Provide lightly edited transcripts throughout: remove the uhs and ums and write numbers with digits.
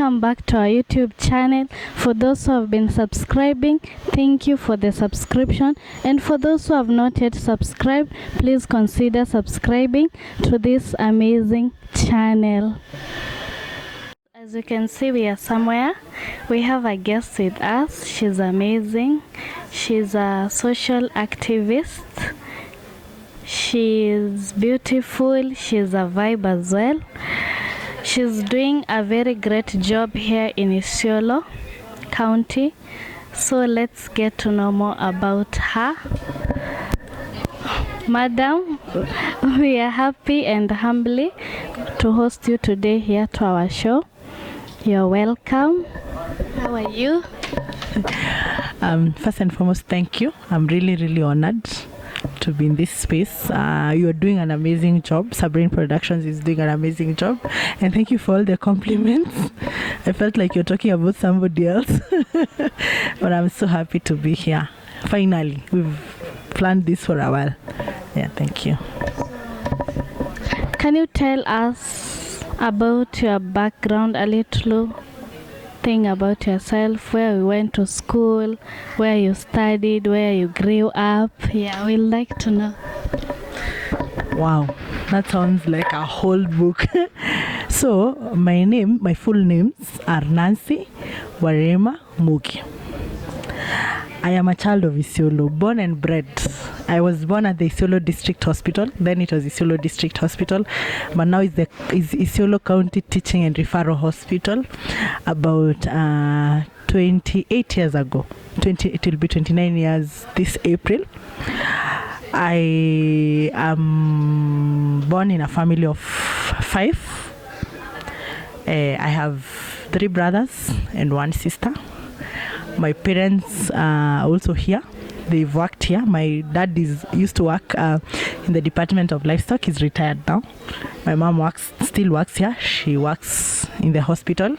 welcome back to our YouTube channel. For those who have been subscribing, thank you for the subscription, and for those who have not yet subscribed, please consider subscribing to this amazing channel. As you can see, we are somewhere. We have a guest with us. She's amazing. She's a social activist. She's beautiful. She's a vibe as well. She's doing a very great job here in Isiolo County. So let's get to know more about her. Madam, we are happy and humbly to host you today here to our show. You're welcome. How are you? First and foremost, thank you. I'm really honored to be in this space. You are doing an amazing job. Sabrine Productions is doing an amazing job, and thank you for all the compliments. I felt like you're talking about somebody else, but I'm so happy to be here. Finally, we've planned this for a while. Yeah, thank you. Can you tell us about your background, a little thing about yourself, where you went to school, where you studied, where you grew up? Yeah, we'd like to know. Wow, that sounds like a whole book. So my full names are Nancy Warema Muggi. I am a child of Isiolo, born and bred. I was born at the Isiolo District Hospital. Then it was Isiolo District Hospital, but now it's Isiolo County Teaching and Referral Hospital. About 28 years ago, it will be 29 years this April. I am born in a family of 5. I have 3 brothers and 1 sister. My parents are also here. They've worked here. My dad used to work in the Department of Livestock. He's retired now. My mom still works here. She works in the hospital,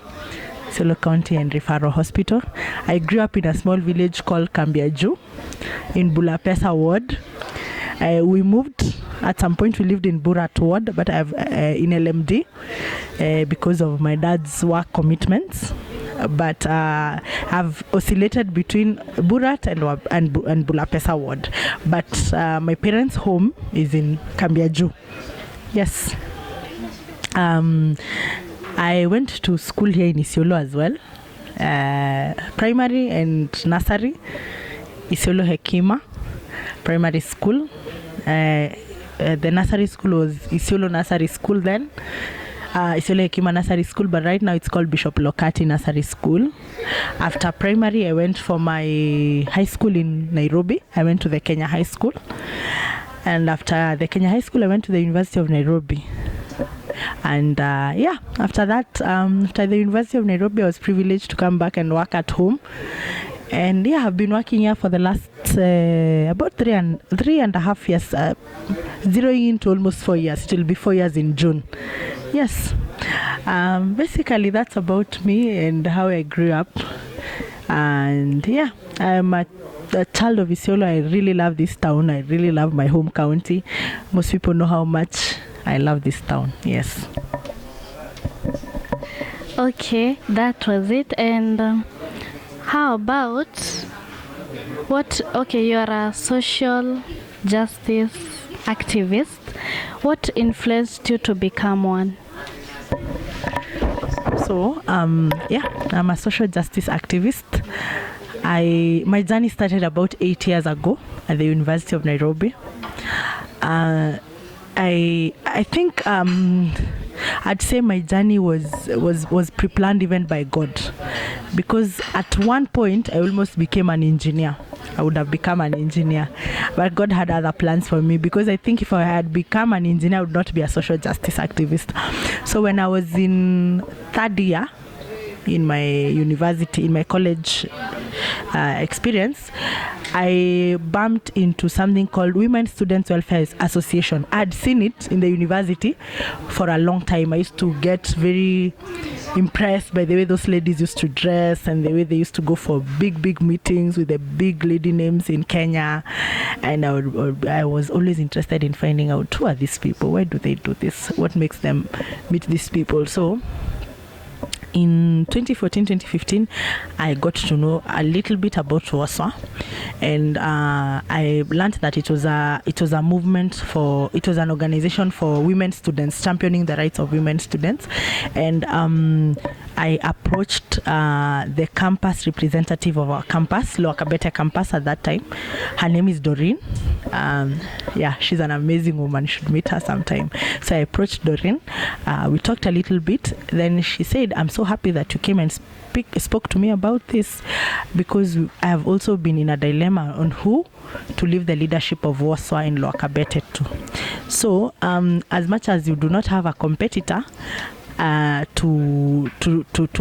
Isiolo County and Referral Hospital. I grew up in a small village called Kambiaju in Bulapesa Ward. We moved. At some point, we lived in Burat Ward, but I've in LMD because of my dad's work commitments. But I've oscillated between Burat and Bulapesa Ward. But my parents' home is in Kambiaju. Yes. I went to school here in Isiolo as well. Primary and nursery, Isiolo Hekima Primary School. The nursery school was Isiolo Nursery School then. Isiolo Hekima Nursery School, but right now it's called Bishop Lokati Nursery School. After primary, I went for my high school in Nairobi. I went to the Kenya High School. And after the Kenya High School, I went to the University of Nairobi. And after that, after the University of Nairobi, I was privileged to come back and work at home. And I've been working here for the last about 3.5 years, zeroing into almost 4 years. It will be 4 years in June. Yes. Basically, that's about me and how I grew up. And I'm a child of Isiolo. I really love this town. I really love my home county. Most people know how much I love this town. Yes. Okay, that was it. And how about you are a social justice activist. What influenced you to become one? So, I'm a social justice activist. My journey started about 8 years ago at the University of Nairobi. I think I'd say my journey was pre-planned even by God, because at one point I almost became an engineer. I would have become an engineer, but God had other plans for me, because I think if I had become an engineer, I would not be a social justice activist. So when I was in 3rd year in my university, in my college experience, I bumped into something called Women Students Welfare Association. I had seen it in the university for a long time. I used to get very impressed by the way those ladies used to dress and the way they used to go for big meetings with the big lady names in Kenya. And I was always interested in finding out, who are these people? Why do they do this? What makes them meet these people? So in 2014, 2015, I got to know a little bit about Warsaw, and I learned that it was a movement it was an organization for women students, championing the rights of women students. And I approached the campus representative of our campus, Lower Kabete campus at that time. Her name is Doreen. She's an amazing woman. You should meet her sometime. So I approached Doreen. We talked a little bit. Then she said, I'm so happy that you came and spoke to me about this, because I have also been in a dilemma on who to leave the leadership of Warsaw in Lower Kabete to. So as much as you do not have a competitor to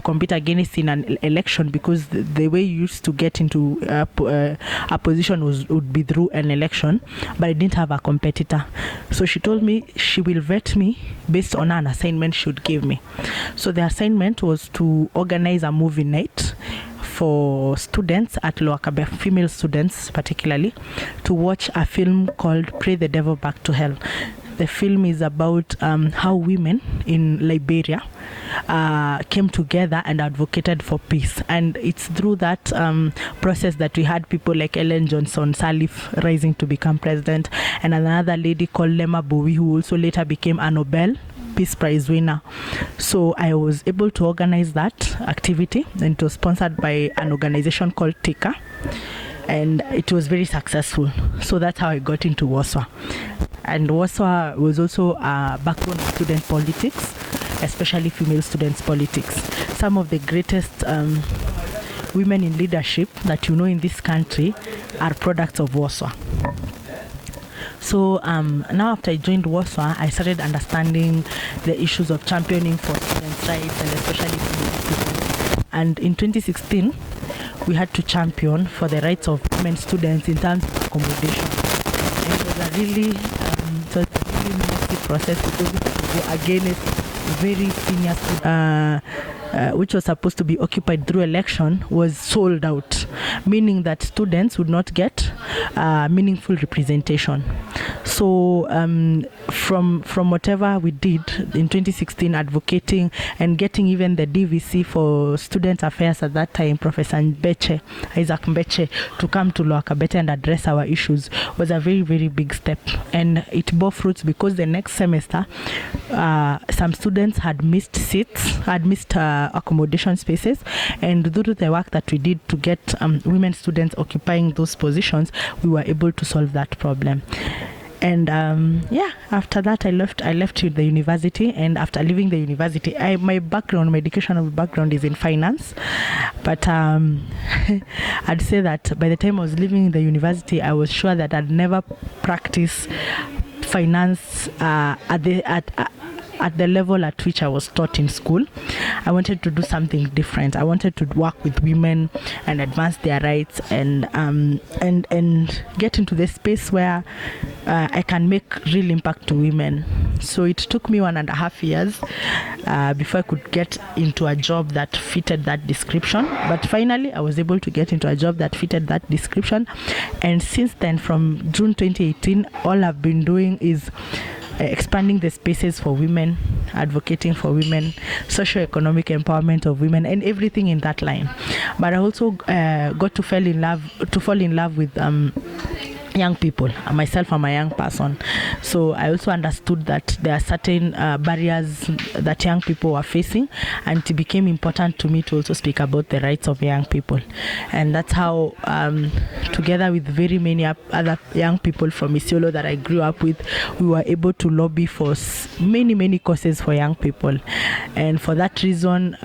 compete against in an election, because the way you used to get into a position would be through an election, but I didn't have a competitor. So she told me she will vet me based on an assignment she would give me. So the assignment was to organize a movie night for students at Lower Kabete, female students particularly, to watch a film called Pray the Devil Back to Hell. The film is about how women in Liberia came together and advocated for peace. And it's through that process that we had people like Ellen Johnson Sirleaf rising to become president, and another lady called Lema Bowie, who also later became a Nobel Peace Prize winner. So I was able to organize that activity, and it was sponsored by an organization called TICA, and it was very successful. So that's how I got into Warsaw. And Warsaw was also a backbone of student politics, especially female students politics. Some of the greatest women in leadership that you know in this country are products of Warsaw. So now after I joined Warsaw, I started understanding the issues of championing for students' rights, and especially female people. And in 2016, we had to champion for the rights of women students in terms of accommodation. And it was a really messy process, because we had to go against very senior students, which was supposed to be occupied through election, was sold out, meaning that students would not get meaningful representation. So from whatever we did in 2016, advocating and getting even the DVC for student affairs at that time, Professor Isaac Mbeche, to come to Lower Kabete and address our issues, was a very, very big step. And it bore fruits, because the next semester some students had missed accommodation spaces, and due to the work that we did to get women students occupying those positions, we were able to solve that problem. And after that I left the university. And after leaving the university, my educational background is in finance, but I'd say that by the time I was leaving the university, I was sure that I'd never practice finance at the level at which I was taught in school. I wanted to do something different. I wanted to work with women and advance their rights, and get into the space where I can make real impact to women. So it took me 1.5 years before I could get into a job that fitted that description. But finally, I was able to get into a job that fitted that description. And since then, from June 2018, all I've been doing is expanding the spaces for women, advocating for women, socio-economic empowerment of women, and everything in that line. But I also got to fall in love with young people. Myself, I'm a young person, so I also understood that there are certain barriers that young people are facing, and it became important to me to also speak about the rights of young people. And that's how, together with very many other young people from Isiolo that I grew up with, we were able to lobby for many causes for young people. And for that reason,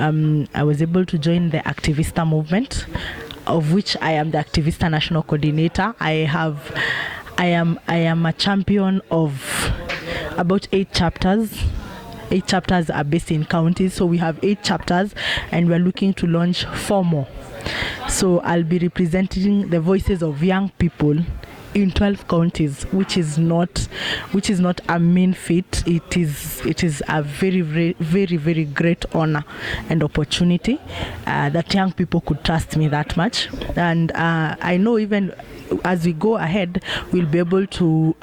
I was able to join the Activista movement, of which I am the Activista National Coordinator. I am a champion of about 8 chapters. 8 chapters are based in counties, so we have 8 chapters, and we're looking to launch 4 more. So I'll be representing the voices of young people in 12 counties, which is not a mean feat. It is a very, very, very, very great honor and opportunity that young people could trust me that much. And I know even as we go ahead, we'll be able to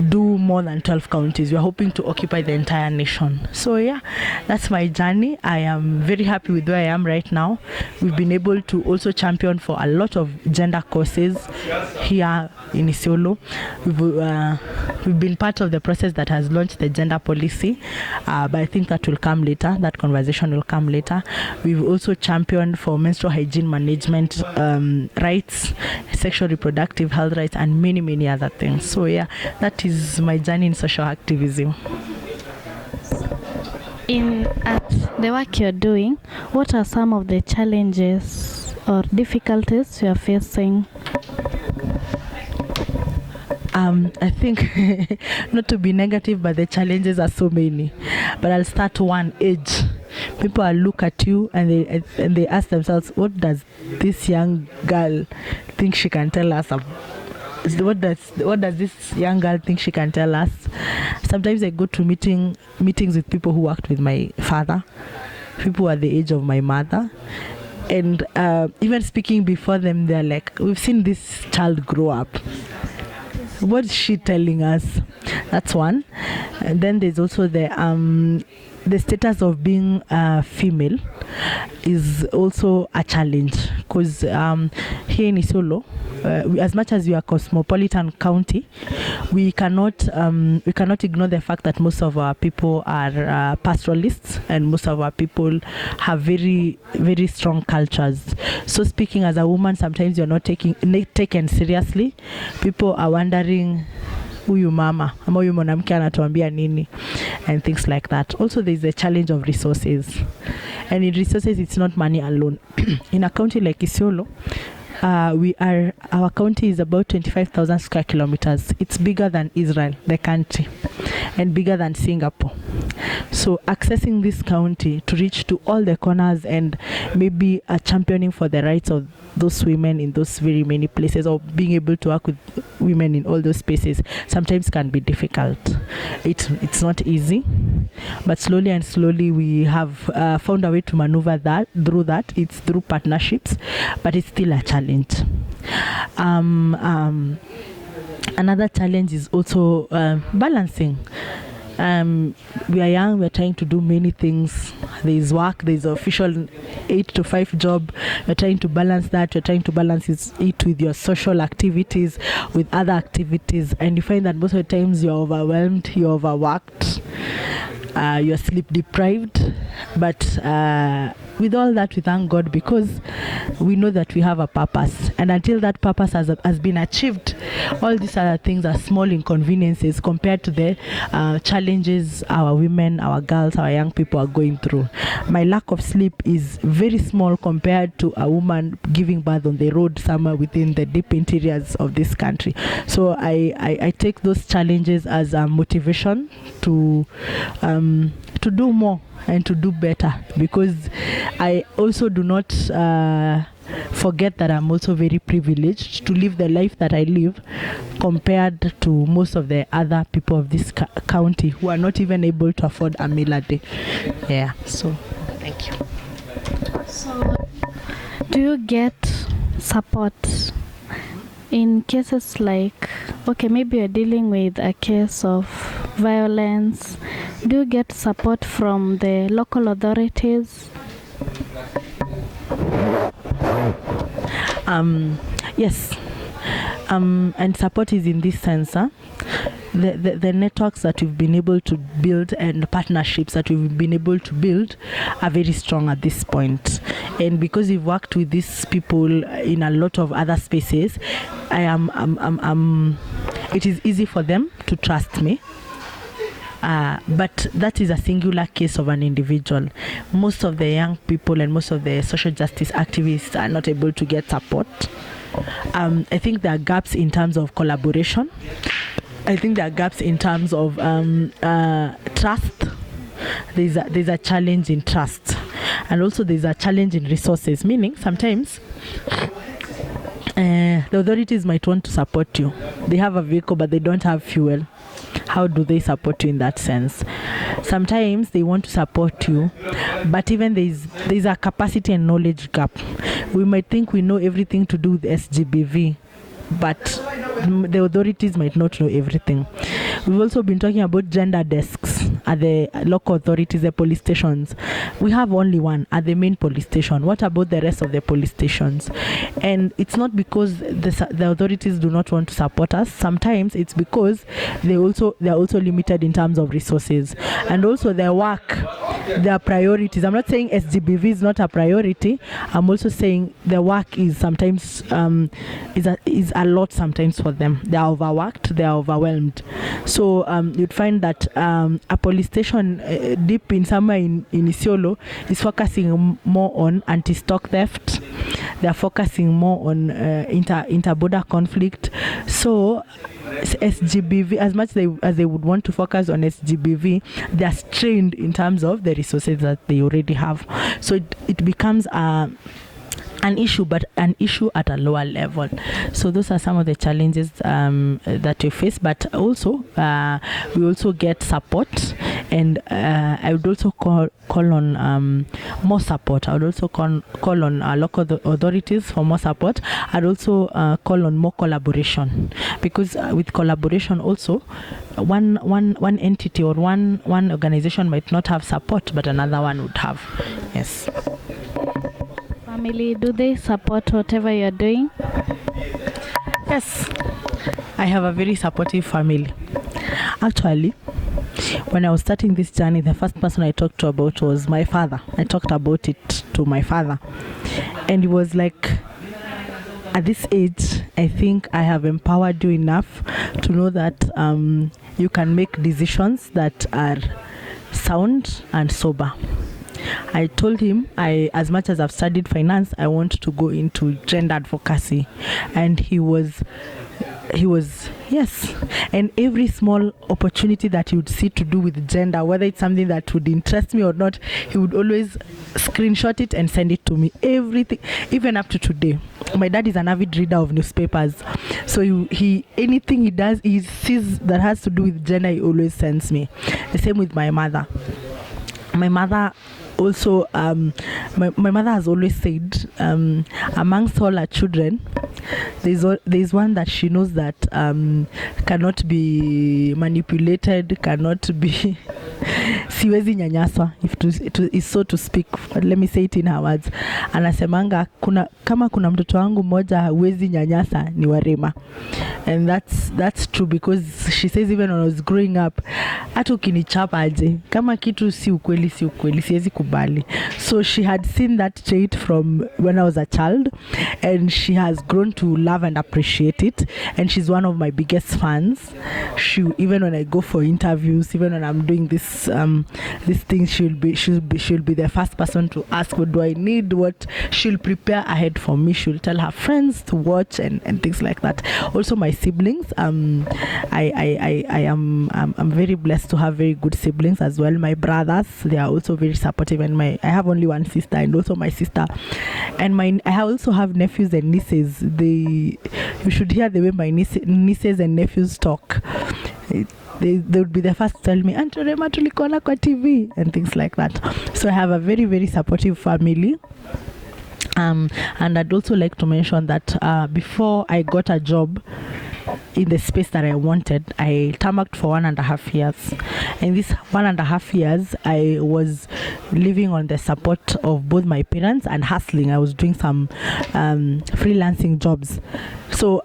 do more than 12 counties. We're hoping to occupy the entire nation. So yeah, that's my journey. I am very happy with where I am right now. We've been able to also champion for a lot of gender causes here in Isiolo. We've been part of the process that has launched the gender policy, but I think that will come later. That conversation will come later. We've also championed for menstrual hygiene management rights, sexual reproductive health rights, and many, many other things. So yeah, that is my journey in social activism. At the work you're doing, what are some of the challenges or difficulties you're facing? I think not to be negative, but the challenges are so many. But I'll start one: age. People look at you and they ask themselves, what does this young girl think she can tell us? What does this young girl think she can tell us? Sometimes I go to meetings with people who worked with my father, people at the age of my mother, and even speaking before them, they're like, we've seen this child grow up. What is she telling us? That's one. And then there's also the status of being female is also a challenge, because here in Isiolo, as much as we are a cosmopolitan county, we cannot ignore the fact that most of our people are pastoralists, and most of our people have very, very strong cultures. So speaking as a woman, sometimes you're not taken seriously. People are wondering, huyu mama ama huyu mwanamke anatuambia nini, and things like that. Also, there's a challenge of resources, and in resources, it's not money alone. In a county like Isiolo, our county is about 25,000 square kilometers. It's bigger than Israel, the country, and bigger than Singapore. So accessing this county to reach to all the corners and maybe championing for the rights of those women in those very many places, or being able to work with women in all those spaces, sometimes can be difficult. It's not easy, but slowly and slowly we have found a way to maneuver through that. It's through partnerships, but it's still a challenge. Another challenge is also balancing. We are young, we are trying to do many things. There is work, there is official 8 to 5 job. You're trying to balance that. You're trying to balance it with your social activities, with other activities, and you find that most of the times you're overwhelmed, you're overworked, you're sleep deprived. But with all that, we thank God, because we know that we have a purpose, and until that purpose has been achieved, all these other things are small inconveniences compared to the challenges our women, our girls, our young people are going through. My lack of sleep is very small compared to a woman giving birth on the road somewhere within the deep interiors of this country. So I take those challenges as a motivation to do more and to do better, because I also do not forget that I'm also very privileged to live the life that I live compared to most of the other people of this county who are not even able to afford a meal a day. Yeah, so thank you. So do you get support in cases like, okay, maybe you're dealing with a case of violence? Do you get support from the local authorities? Yes, and support is in this sense. The networks that we've been able to build and partnerships that we've been able to build are very strong at this point. And because we've worked with these people in a lot of other spaces, it is easy for them to trust me. But that is a singular case of an individual. Most of the young people and most of the social justice activists are not able to get support. I think there are gaps in terms of collaboration. I think there are gaps in terms of trust. There's a challenge in trust, and also there's a challenge in resources. Meaning, sometimes the authorities might want to support you. They have a vehicle, but they don't have fuel. How do they support you in that sense? Sometimes they want to support you, but even there's a capacity and knowledge gap. We might think we know everything to do with SGBV, but the authorities might not know everything. We've also been talking about gender desks at the local authorities, the police stations. We have only one at the main police station. What about the rest of the police stations? And it's not because the authorities do not want to support us. Sometimes it's because they're also limited in terms of resources, and also their work, their priorities. I'm not saying SGBV is not a priority. I'm also saying the work is sometimes is a lot sometimes for them. They are overworked, they are overwhelmed. So you'd find that a police station deep in somewhere in Isiolo is focusing more on anti-stock theft. They are focusing more on inter-border conflict. So SGBV, as much as they would want to focus on SGBV, they are strained in terms of the resources that they already have. So it becomes an issue, but an issue at a lower level. So those are some of the challenges that we face, but also we also get support, and I would also call on more support. I would also call on local authorities for more support. I'd also call on more collaboration, because with collaboration also one entity or one organization might not have support, but another one would have. Yes. Family, do they support whatever you're doing? Yes, I have a very supportive family. Actually, when I was starting this journey, the first person I talked to about was my father. I talked about it to my father, and he was like, at this age, I think I have empowered you enough to know that you can make decisions that are sound and sober. I told him, as much as I've studied finance, I want to go into gender advocacy, and he was yes. And every small opportunity that he would see to do with gender, whether it's something that would interest me or not, he would always screenshot it and send it to me. Everything, even up to today. My dad is an avid reader of newspapers, so he anything he does, he sees that has to do with gender, he always sends me. The same with my mother. My mother also, my mother has always said, amongst all her children, there's one that she knows that cannot be manipulated, cannot be siwezi nyanyaswa, if so to speak. But let me say it in her words. Anasemanga, kama kuna mtoto wangu mmoja hawezi nyanyasa ni Warema. And that's true, because she says even when I was growing up, hata ukinichapa aje, kama kitu si ukweli siwezi kubali. So she had seen that trait from when I was a child, and she has grown to love and appreciate it, and she's one of my biggest fans. Even when I go for interviews, even when I'm doing this thing, she'll be the first person to ask, what do I need, what she'll prepare ahead for me. She'll tell her friends to watch and things like that. Also my siblings, I'm very blessed to have very good siblings as well. My brothers, they are also very supportive, and I have only one sister, and also my sister, and I also have nephews and nieces. You should hear the way my nieces and nephews talk. They would be the first to tell me, Auntie Warema tulikuona kwa TV, and things like that. So I have a very, very supportive family. And I'd also like to mention that before I got a job in the space that I wanted, I tarmacked for 1.5 years. In this 1.5 years, I was living on the support of both my parents and hustling. I was doing some freelancing jobs. So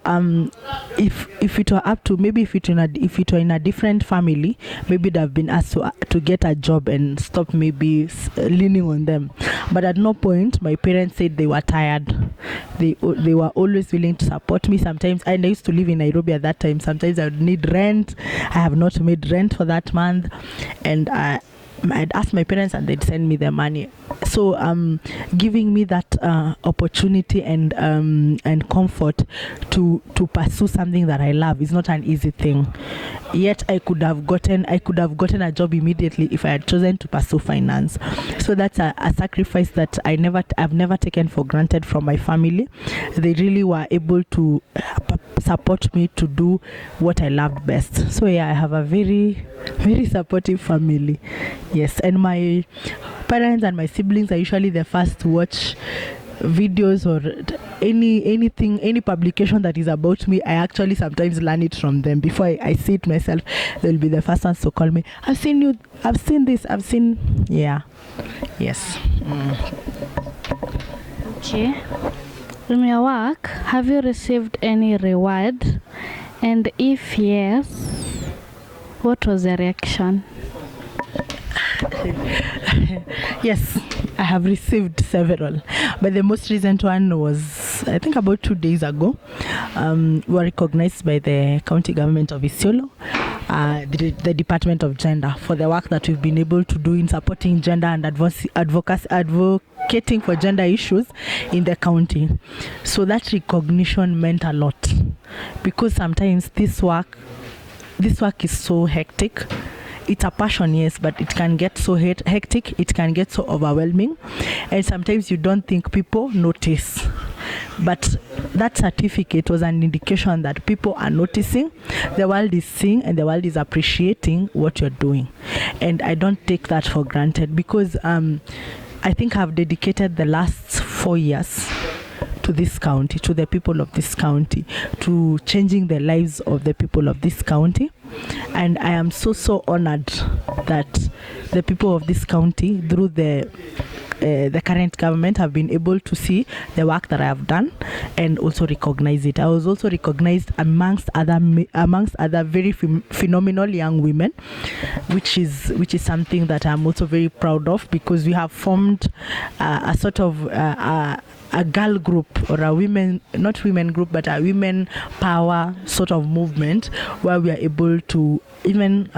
if it were up to, maybe if it were in a different family, maybe they'd have been asked to get a job and stop maybe leaning on them. But at no point my parents said they were tired. They were always willing to support me. Sometimes, and I used to live in Nairobi at that time, sometimes I would need rent. I have not made rent for that month, and I'd ask my parents and they'd send me their money. So giving me that opportunity and comfort to pursue something that I love is not an easy thing. yet I could have gotten a job immediately if I had chosen to pursue finance. So that's a sacrifice that I've never taken for granted from my family. They really were able to support me to do what I loved best. So yeah, I have a very, very supportive family. Yes, and my parents and my siblings are usually the first to watch videos or any publication that is about me. I actually sometimes learn it from them before I see it myself. They'll be the first ones to call me, I've seen you, I've seen this, I've seen. Yeah. Yes. Okay. From your work, have you received any reward? And if yes, what was the reaction? Yes, I have received several, but the most recent one was, I think, about 2 days ago. We were recognized by the county government of Isiolo, the Department of Gender, for the work that we've been able to do in supporting gender and advocating for gender issues in the county. So that recognition meant a lot, because sometimes this work is so hectic. It's a passion, yes, but it can get so hectic, it can get so overwhelming, and sometimes you don't think people notice. But that certificate was an indication that people are noticing, the world is seeing, and the world is appreciating what you're doing. And I don't take that for granted, because I think I've dedicated the last 4 years to this county, to the people of this county, to changing the lives of the people of this county. And I am so honored that the people of this county, through the current government, have been able to see the work that I have done and also recognize it. I was also recognized amongst other very phenomenal young women, which is something that I'm also very proud of, because we have formed a sort of a girl group, or a not women group, but a women power sort of movement, where we are able to even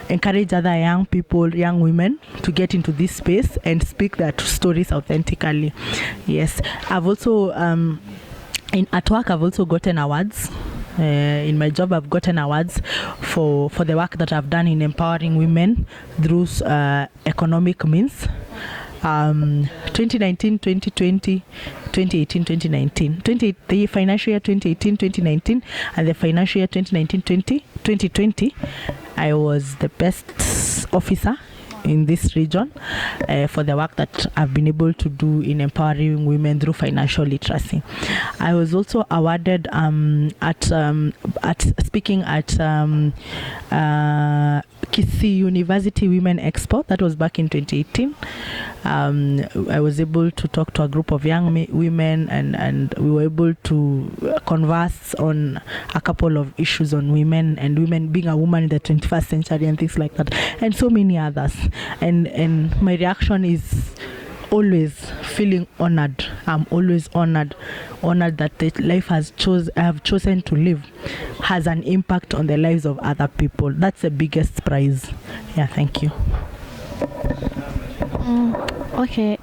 encourage other young women to get into this space and speak their stories authentically. Yes, I've also at work I've also gotten awards. In my job, I've gotten awards for the work that I've done in empowering women through economic means. 2019, 2020, 2018, 2019. The financial year 2018, 2019, and the financial year 2019, 2020, I was the best officer in this region for the work that I've been able to do in empowering women through financial literacy. I was also awarded at speaking at Kisii University Women Expo. That was back in 2018. I was able to talk to a group of young women, and we were able to converse on a couple of issues on women and women being a woman in the 21st century and things like that, and so many others. And my reaction is always feeling honored. I'm always honored that the life I have chosen to live has an impact on the lives of other people. That's the biggest prize. Yeah, thank you. Okay.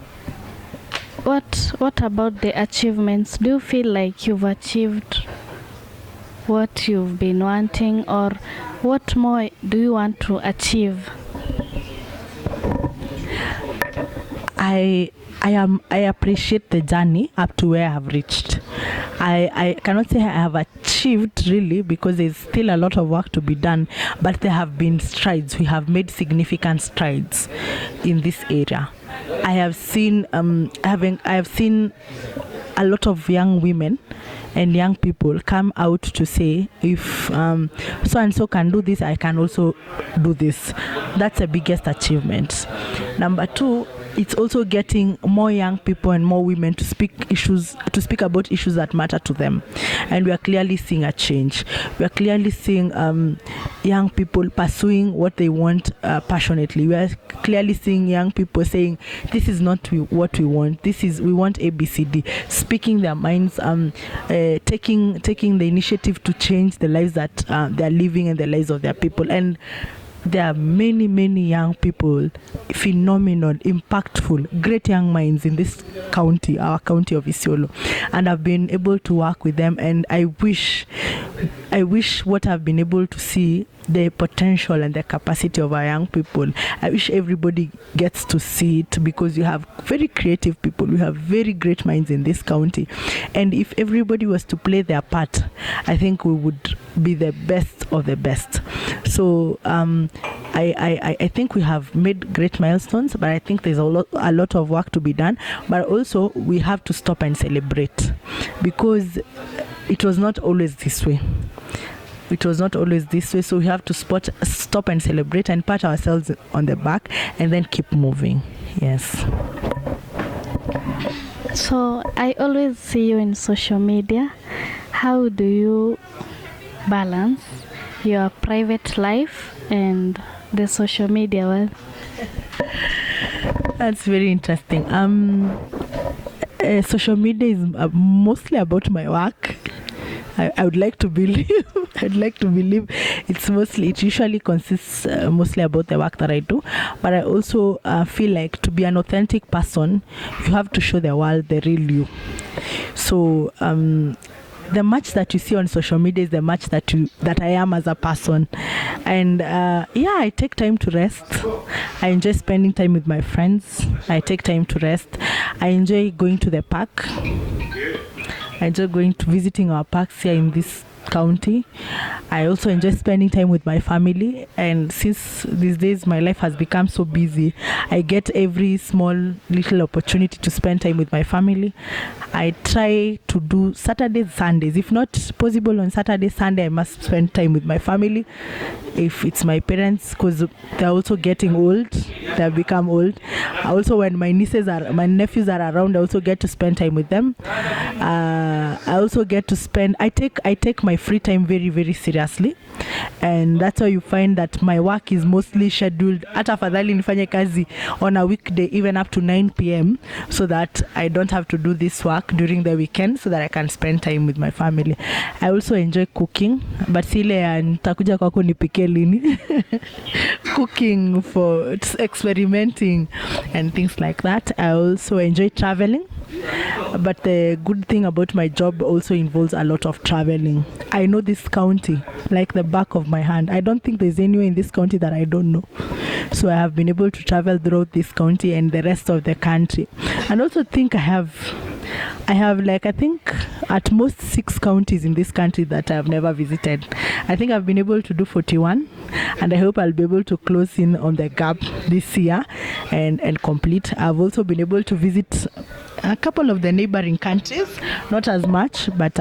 What about the achievements? Do you feel like you've achieved what you've been wanting, or what more do you want to achieve? I appreciate the journey up to where I have reached. I cannot say I have achieved really, because there's still a lot of work to be done, but there have been strides. We have made significant strides in this area. I have seen a lot of young women and young people come out to say, if so and so can do this, I can also do this. That's the biggest achievement. Number two, it's also getting more young people and more women to speak about issues that matter to them. And we are clearly seeing a change. We are clearly seeing young people pursuing what they want passionately. We are clearly seeing young people saying, this is not what we want. We want ABCD. Speaking their minds, taking the initiative to change the lives that they are living and the lives of their people. And there are many young people, phenomenal, impactful, great young minds in this county, our county of Isiolo, and I've been able to work with them, and I wish what I've been able to see, the potential and the capacity of our young people, I wish everybody gets to see it, because you have very creative people, we have very great minds in this county, and if everybody was to play their part, I think we would be the best of the best. So I think we have made great milestones, but I think there's a lot of work to be done, but also we have to stop and celebrate, because it was not always this way. So we have to stop and celebrate and pat ourselves on the back and then keep moving. Yes. So I always see you in social media. How do you balance your private life and the social media world? That's very interesting. Social media is mostly about my work. I would like to believe. It usually consists mostly about the work that I do, but I also feel like to be an authentic person, you have to show the world the real you. So the much that you see on social media is the much that I am as a person, and I take time to rest. I enjoy spending time with my friends. I take time to rest. I enjoy going to the park. I enjoy visiting our parks here in this county. I also enjoy spending time with my family, and since these days my life has become so busy, I get every small little opportunity to spend time with my family. I try to do Saturdays, Sundays. If not possible on Saturday, Sunday, I must spend time with my family. If it's my parents, because they're also getting old, they've become old. Also, when my nephews are around, I also get to spend time with them. I also get to spend. I take my free time very, very seriously, and that's why you find that my work is mostly scheduled. Hata afadhali nifanye kazi on a weekday, even up to 9 p.m., so that I don't have to do this work during the weekend, so that I can spend time with my family. I also enjoy cooking, but sile nitakuja kwako nipike lini. Cooking for experimenting and things like that. I also enjoy traveling, but the good thing about my job also involves a lot of traveling. I know this county like the back of my hand. I don't think there's anywhere in this county that I don't know. So I have been able to travel throughout this county and the rest of the country. And also think I have like, I think at most 6 counties in this country that I have never visited. I think I've been able to do 41, and I hope I'll be able to close in on the gap this year and complete. I've also been able to visit a couple of the neighboring countries, not as much, but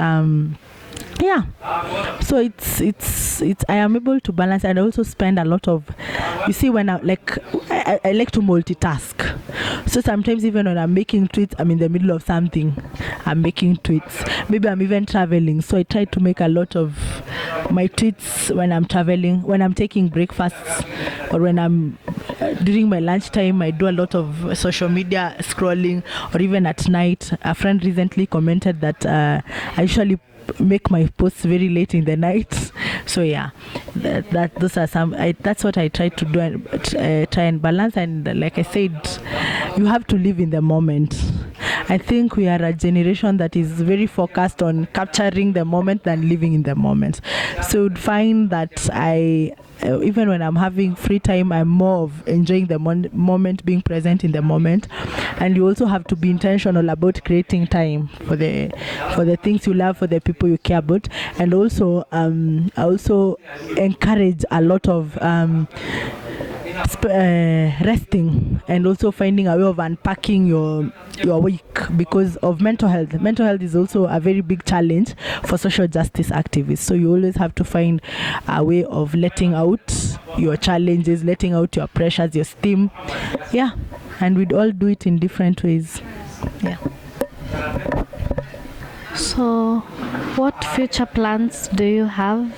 yeah, so it's I am able to balance, and I also spend a lot of, you see, when I like to multitask. So sometimes even when I'm making tweets, I'm in the middle of something, I'm making tweets. Maybe I'm even traveling, so I try to make a lot of my tweets when I'm traveling, when I'm taking breakfasts, or when I'm during my lunchtime. I do a lot of social media scrolling, or even at night. A friend recently commented that I usually make my posts very late in the night. So yeah, those are some. That's what I try to do, and try and balance. And like I said, you have to live in the moment. I think we are a generation that is very focused on capturing the moment than living in the moment. So you'd find that even when I'm having free time, I'm more of enjoying the moment, being present in the moment. And you also have to be intentional about creating time for the things you love, for the people you care about. And also I also encourage a lot of resting, and also finding a way of unpacking your week because of mental health. Mental health is also a very big challenge for social justice activists. So you always have to find a way of letting out your challenges, letting out your pressures, your steam. Yeah, and we'd all do it in different ways. Yeah. So what future plans do you have?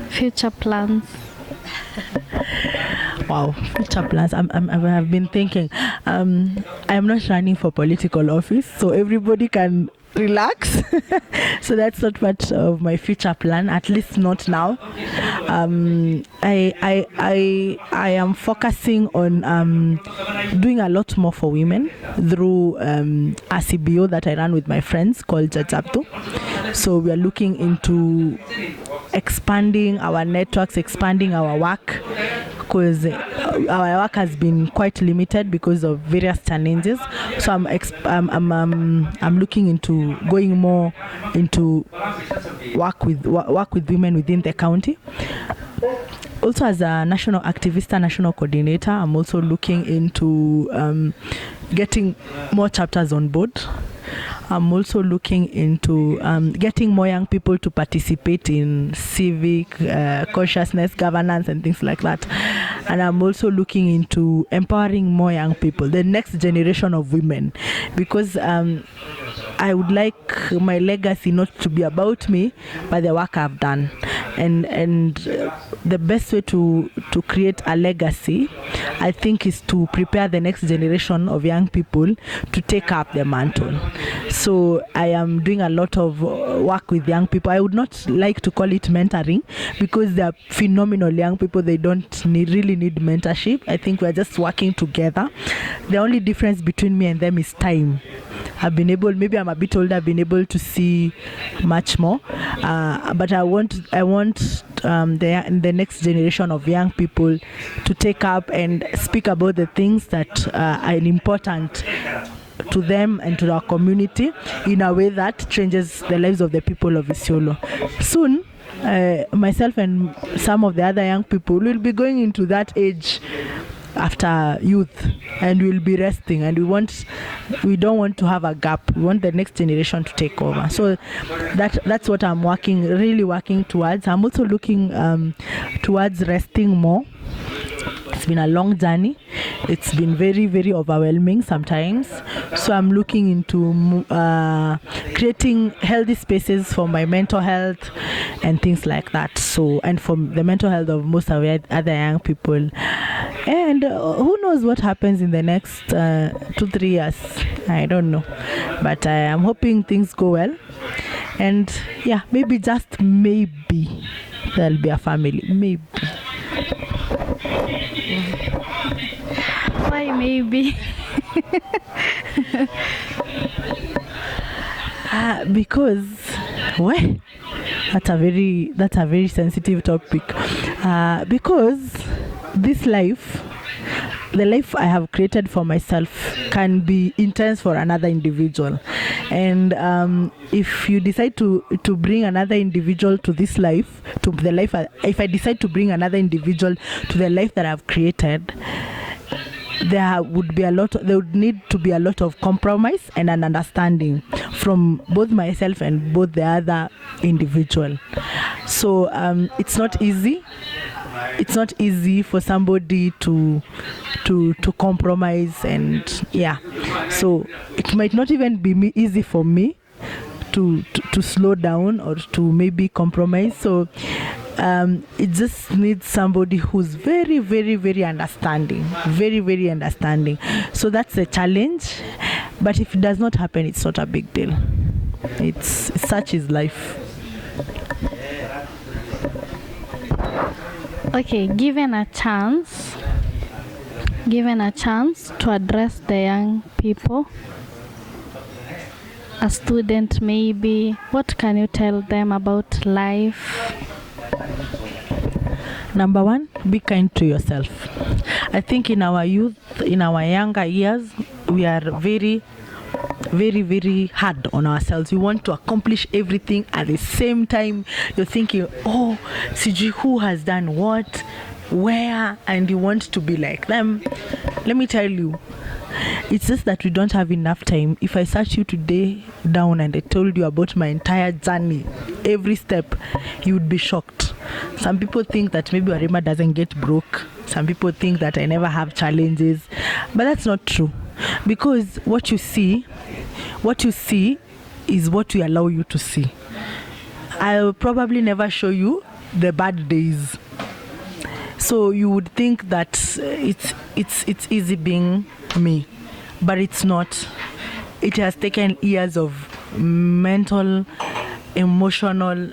Future plans? Wow, future plans. I have been thinking. I'm not running for political office, so everybody can relax. So that's not part of my future plan, at least not now. I am focusing on doing a lot more for women through a CBO that I run with my friends called Jajapto. So we are looking into expanding our networks, expanding our work, because our work has been quite limited because of various challenges. So I'm looking into going more into work with women within the county. Also, as a national activist and national coordinator, I'm also looking into getting more chapters on board. I'm also looking into getting more young people to participate in civic consciousness, governance, and things like that. And I'm also looking into empowering more young people, the next generation of women, because I would like my legacy not to be about me, but the work I've done. And the best way to create a legacy, I think, is to prepare the next generation of young people to take up the mantle. So I am doing a lot of work with young people. I would not like to call it mentoring, because they're phenomenal young people. They don't really need mentorship. I think we're just working together. The only difference between me and them is time. Maybe I'm a bit older, I've been able to see much more. But I want the next generation of young people to take up and speak about the things that are important to them and to our community in a way that changes the lives of the people of Isiolo. Soon, myself and some of the other young people will be going into that age after youth, and we'll be resting, and we don't want to have a gap. We want the next generation to take over. So that's what I'm really working towards. I'm also looking towards resting more. It's been a long journey. It's been very, very overwhelming sometimes. So I'm looking into creating healthy spaces for my mental health and things like that. So, and for the mental health of most of the other young people. And who knows what happens in the next 2-3 years? I don't know. But I am hoping things go well. And yeah, maybe, just maybe, there'll be a family. Maybe. Why maybe? Because that's a very sensitive topic. Because this life, the life I have created for myself, can be intense for another individual. And if you decide to bring another individual to this life, to the life, if I decide to bring another individual to the life that I've created, there would need to be a lot of compromise and an understanding from both myself and both the other individual. So it's not easy. It's not easy for somebody to compromise, and yeah. So it might not even be easy for me to slow down or to maybe compromise. So it just needs somebody who's very, very, very understanding, very, very understanding. So that's a challenge, but if it does not happen, it's not a big deal. Such is life. Okay, given a chance to address the young people, a student maybe, what can you tell them about life? Number one, be kind to yourself. I think in our youth, in our younger years, we are very, very, very hard on ourselves. We want to accomplish everything at the same time. You're thinking, oh, CG, who has done what, where, and you want to be like them. Let me tell you, it's just that we don't have enough time. If I sat you today down and I told you about my entire journey, every step, you would be shocked. Some people think that maybe Warema doesn't get broke. Some people think that I never have challenges. But that's not true. Because what you see is what we allow you to see. I'll probably never show you the bad days. So you would think that it's easy being me, but it's not. It has taken years of mental, emotional,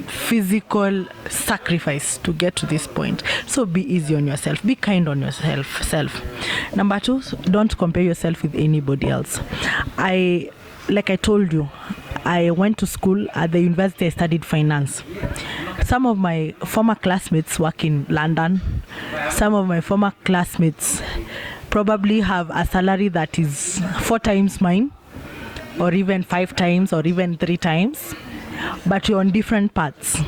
physical sacrifice to get to this point. So be easy on yourself, be kind on yourself. Number 2, don't compare yourself with anybody else. Like I told you, I went to school at the university. I studied finance. Some of my former classmates work in London. Some of my former classmates probably have a salary that is 4 times mine, or even 5 times, or even 3 times, but we're on different paths.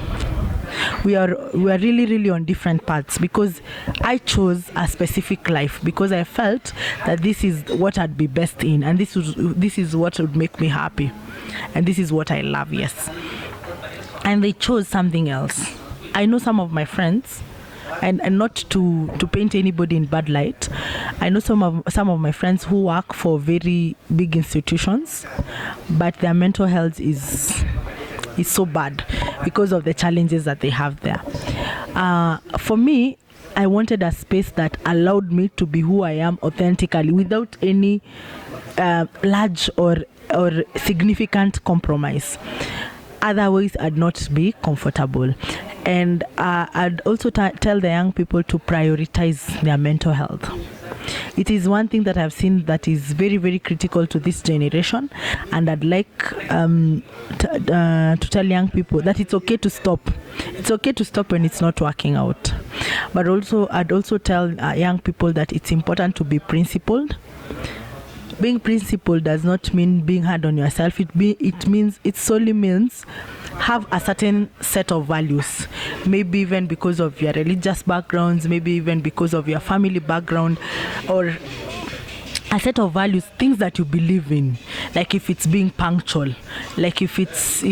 We are really on different paths, because I chose a specific life because I felt that this is what I'd be best in, and this is what would make me happy, and this is what I love. Yes. And they chose something else. I know some of my friends, and not to paint anybody in bad light, I know some of my friends who work for very big institutions, but their mental health is so bad because of the challenges that they have there. For me, I wanted a space that allowed me to be who I am authentically, without any large or significant compromise. Otherwise, I'd not be comfortable. And I'd also tell the young people to prioritize their mental health. It is one thing that I've seen that is very, very critical to this generation, and I'd like to tell young people that it's okay to stop. It's okay to stop when it's not working out. But I'd also tell young people that it's important to be principled. Being principled does not mean being hard on yourself. It solely means have a certain set of values, maybe even because of your religious backgrounds, maybe even because of your family background, or a set of values, things that you believe in, like if it's being punctual, like if it's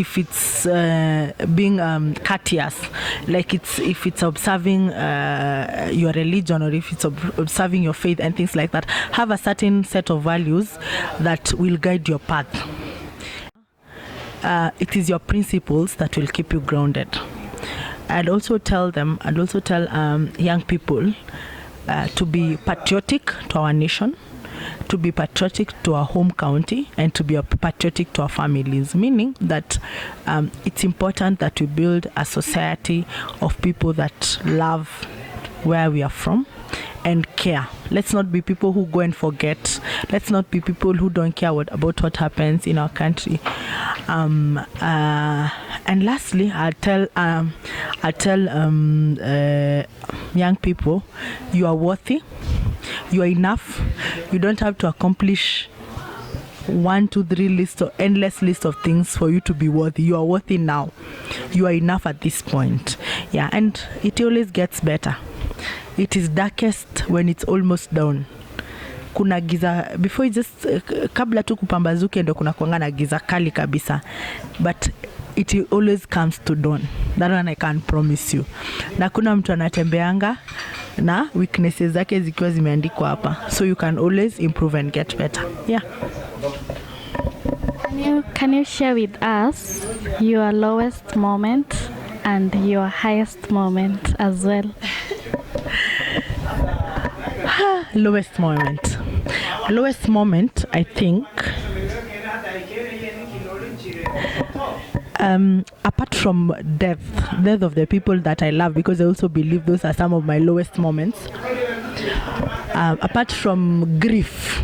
being courteous, like if it's observing your religion, or if it's observing your faith and things like that. Have a certain set of values that will guide your path. It is your principles that will keep you grounded. I'd also tell young people to be patriotic to our nation, to be patriotic to our home county, and to be patriotic to our families, meaning that it's important that we build a society of people that love where we are from and care. Let's not be people who go and forget. Let's not be people who don't care about what happens in our country. And lastly, I tell young people, you are worthy. You are enough. You don't have to accomplish 1, 2, 3 list or endless list of things for you to be worthy. You are worthy now. You are enough at this point. Yeah, and it always gets better. It is darkest when it's almost down. Kuna giza before, just kabla tu kupambazuke ndo kuna kuanga na giza kali kabisa, but it always comes to dawn. That one I can promise you. Na kuna mtu anatembeanga na weaknesses zake zikiwa zimeandikwa hapa, so you can always improve and get better. Yeah. Can you share with us your lowest moment and your highest moment as well? Lowest moment, I think, apart from death of the people that I love, because I also believe those are some of my lowest moments. Apart from grief,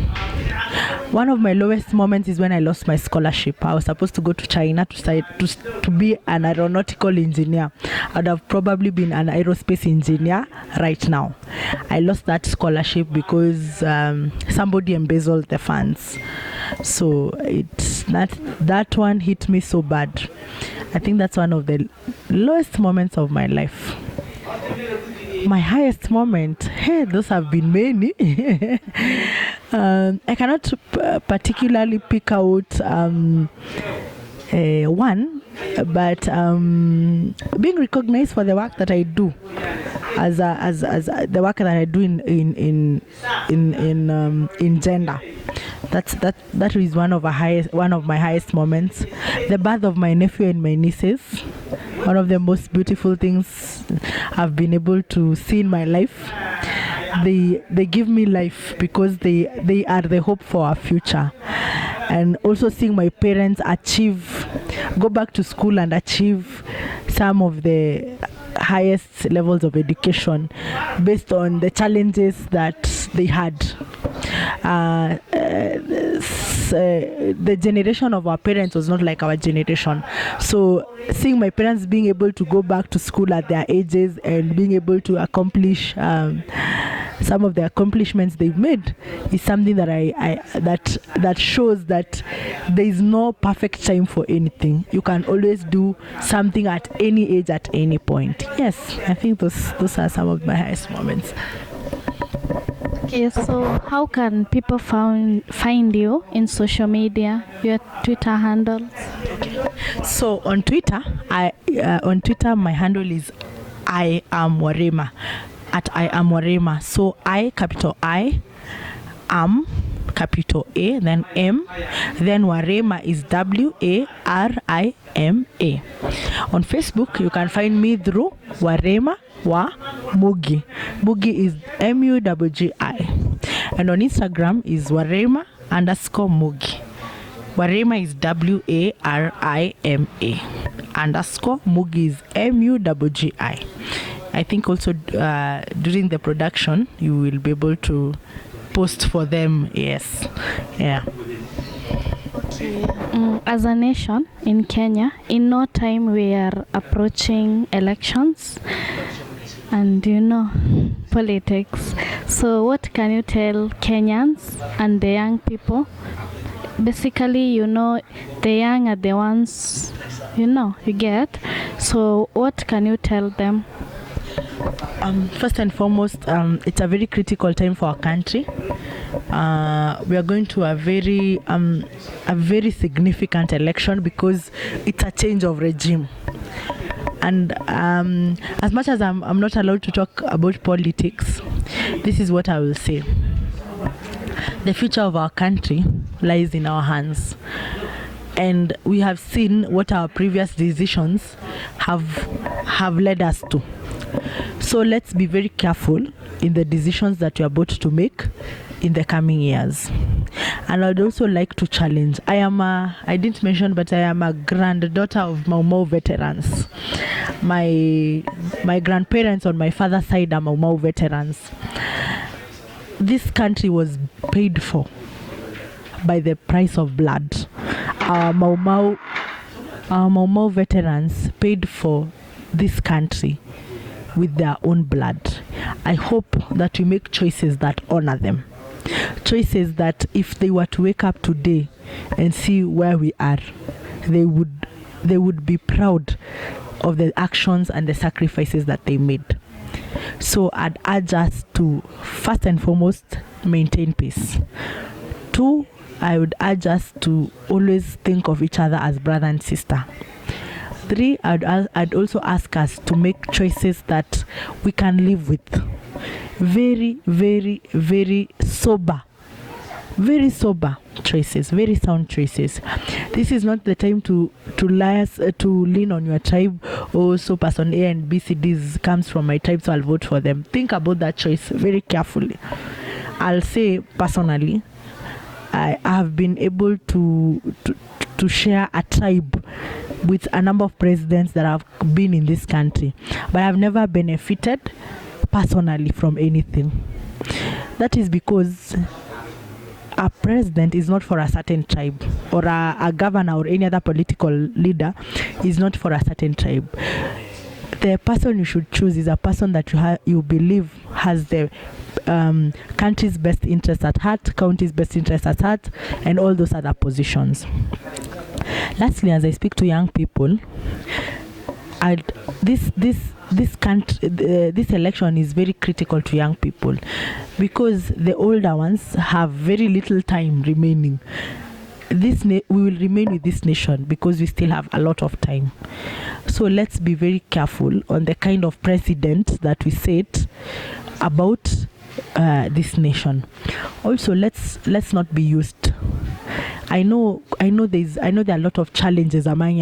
one of my lowest moments is when I lost my scholarship. I was supposed to go to China to be an aeronautical engineer. I'd have probably been an aerospace engineer right now. I lost that scholarship because somebody embezzled the funds. So that one hit me so bad. I think that's one of the lowest moments of my life. My highest moment, those have been many. I cannot particularly pick out one, but being recognized for the work that I do, as the work that I do in gender. That is one of my highest moments. The birth of my nephew and my nieces, one of the most beautiful things I've been able to see in my life. They give me life because they are the hope for our future. and also seeing my parents go back to school and achieve some of the highest levels of education based on the challenges that they had. The generation of our parents was not like our generation, so seeing my parents being able to go back to school at their ages and being able to accomplish some of the accomplishments they've made is something that that shows that there is no perfect time for anything. You can always do something at any age, at any point. Yes, I think those are some of my highest moments. Okay, so how can people find you in social media, your Twitter handles? So on Twitter, my handle is I am Warema, at I am Warema. So I, capital I, am, capital A, then M, then Warema is WARIMA. On Facebook, you can find me through Warema wa Muggi. Muggi is MUGGI. And on Instagram is Warema _ Muggi. Warema is WARIMA _ Muggi is MUGGI. I think also during the production you will be able to post for them. Yes. Yeah. As a nation in Kenya, in no time we are approaching elections and politics. So what can you tell Kenyans and the young people? Basically, the young are the ones, you get. So what can you tell them? First and foremost, it's a very critical time for our country. We are going to a very significant election because it's a change of regime. And as much as I'm not allowed to talk about politics, this is what I will say. The future of our country lies in our hands. And we have seen what our previous decisions have led us to. So let's be very careful in the decisions that we are about to make in the coming years. And I'd also like to challenge. I didn't mention, but I am a granddaughter of Mau Mau veterans. My grandparents on my father's side are Mau Mau veterans. This country was paid for by the price of blood. Our Mau Mau veterans paid for this country with their own blood. I hope that we make choices that honor them. Choices that if they were to wake up today and see where we are, they would be proud of the actions and the sacrifices that they made. So I'd urge us to, first and foremost, maintain peace. 2, I would urge us to always think of each other as brother and sister. 3, I'd also ask us to make choices that we can live with. Very, very, very sober. Very sober choices, very sound choices. This is not the time to lean on your tribe. Oh, so person A and B, C, D comes from my tribe, so I'll vote for them. Think about that choice very carefully. I'll say personally, I have been able to share a tribe with a number of presidents that have been in this country, but I've never benefited personally from anything. That is because a president is not for a certain tribe, or a governor or any other political leader is not for a certain tribe. The person you should choose is a person that you believe has the country's best interest at heart, county's best interest at heart, and all those other positions. Lastly, as I speak to young people, this election is very critical to young people because the older ones have very little time remaining. We will remain with this nation because we still have a lot of time. So let's be very careful on the kind of president that we set about this nation. Also, let's not be used I know there are a lot of challenges amongst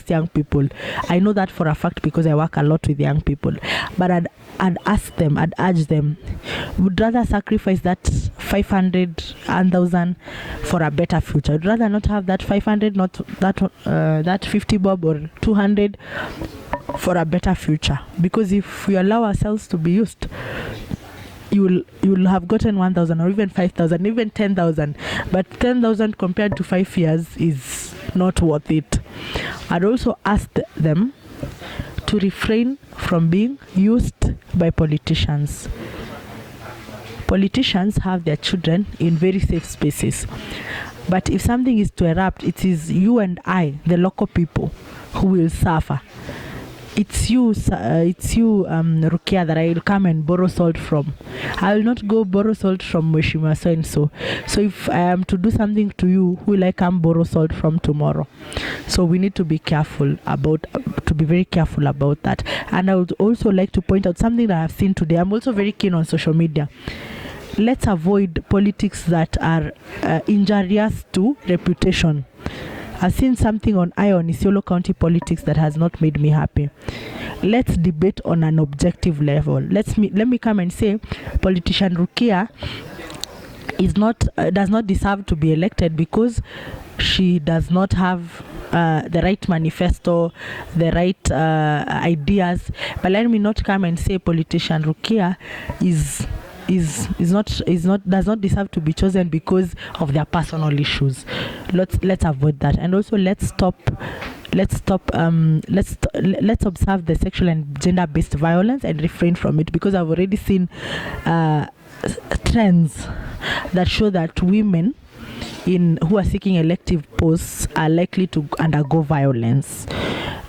young people. I know that for a fact because I work a lot with young people. But I'd urge them, would rather sacrifice that 500 and 1,000 for a better future. I'd rather not have that 500, not that 50 bob or 200 for a better future. Because if we allow ourselves to be used, you will have gotten 1,000 or even 5,000, even 10,000. But 10,000 compared to 5 years is not worth it. I'd also ask them to refrain from being used by politicians. Politicians have their children in very safe spaces. But if something is to erupt, it is you and I, the local people, who will suffer. It's you, Rukia, that I will come and borrow salt from. I will not go borrow salt from Mheshimiwa so and so. So if I am to do something to you, who will I come borrow salt from tomorrow? So we need to be very careful about that. And I would also like to point out something that I've seen today. I'm also very keen on social media. Let's avoid politics that are injurious to reputation. I've seen something on Isiolo County politics that has not made me happy. Let's debate on an objective level. Let me come and say, politician Rukia does not deserve to be elected because she does not have the right manifesto, the right ideas. But let me not come and say politician Rukia does not deserve to be chosen because of their personal issues. Let's avoid that. And also let's observe the sexual and gender-based violence and refrain from it, because I've already seen trends that show that women who are seeking elective posts are likely to undergo violence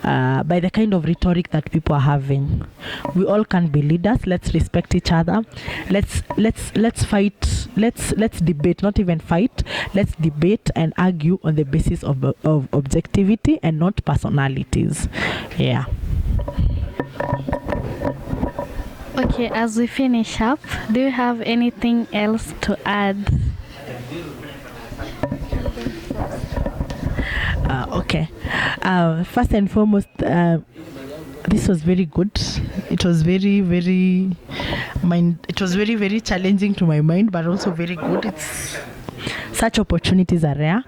by the kind of rhetoric that people are having. We all can be leaders. Let's respect each other. Let's fight. Let's debate, not even fight. Let's debate and argue on the basis of objectivity and not personalities. Yeah. Okay, as we finish up, do you have anything else to add? Okay. First and foremost, this was very good. It was very, very very challenging to my mind, but also very good. Such opportunities are rare,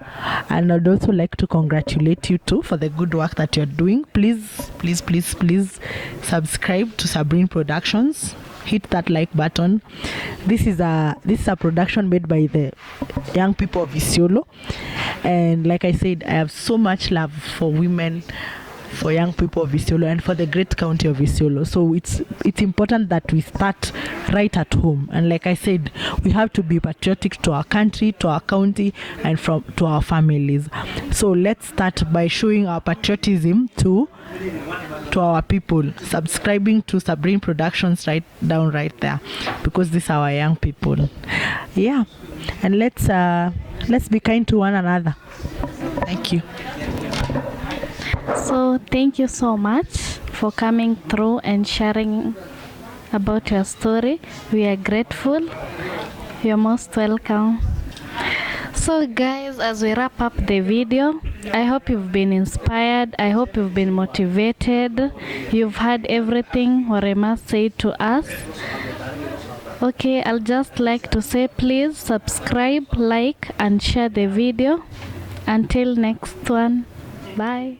and I'd also like to congratulate you too for the good work that you're doing. Please subscribe to Sabrine Productions. Hit that like button. This is a production made by the young people of Isiolo, and like I said, I have so much love for women, for young people of Isiolo, and for the great county of Isiolo. So it's important that we start right at home. And like I said, we have to be patriotic to our country, to our county, and to our families. So let's start by showing our patriotism to our people, subscribing to Sabrine Productions right there, because these are our young people. Yeah, and let's be kind to one another. Thank you. So thank you so much for coming through and sharing about your story. We are grateful. You're most welcome. So guys, as we wrap up the video, I hope you've been inspired. I hope you've been motivated. You've heard everything Warema said to us. Okay, I'll just like to say, please subscribe, like, and share the video. Until next one, bye.